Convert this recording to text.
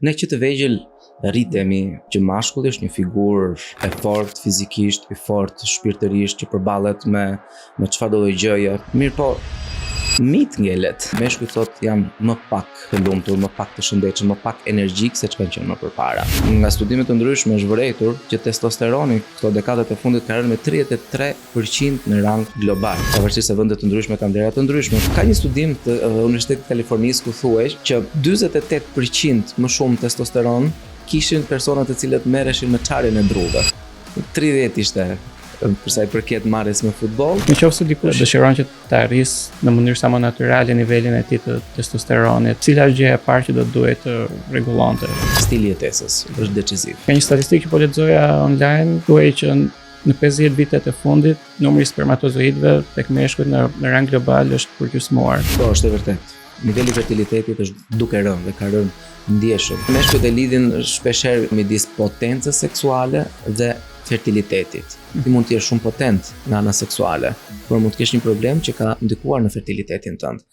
Ne që të vegjël rritemi që mashkulli është një figurë e fortë fizikisht, e fortë shpirtërisht që përballet me çfarëdo lloj gjëje. Mirë po, mit ngelet. Meshkujt thotë jam më pak të lumtur, më pak të shëndetshëm, më pak energjik se ç'kanë qenë më përpara. Nga studime të ndryshme është vërejtur që testosteroni këto dekadat e fundit ka rënë me 33% në rang global. Pavarësisht se vende të ndryshme kanë vlera të ndryshme. Ka një studim të Universitetit të Kalifornisë ku thuhet që 48% më shumë testosteron kishin personat të cilët merreshin me çarjen e druve. 30 ishte përsa i përket marrjes me futboll. Nëse dikush dëshiron që të arrisë në mënyrë sa më natyrale nivelin e tij të testosteronit, cila është gjëja e parë që do duhet të rregullonte? Stili i jetesës është deciziv. Ka një statistikë që po lexoja online, thuaj që në 50 vitet e fundit, numri i spermatozoidëve tek meshkujt në rang global është përgjysmuar. Po, është e vërtetë. Niveli i fertilitetit është duke rënë dhe ka rënë ndjeshëm. Meshkujt e lidhin shpeshherë midis potencës seksuale dhe fertilitetit. Ti mund të jesh shumë potent në ana seksuale, por mund të kesh një problem që ka ndikuar në fertilitetin tënd.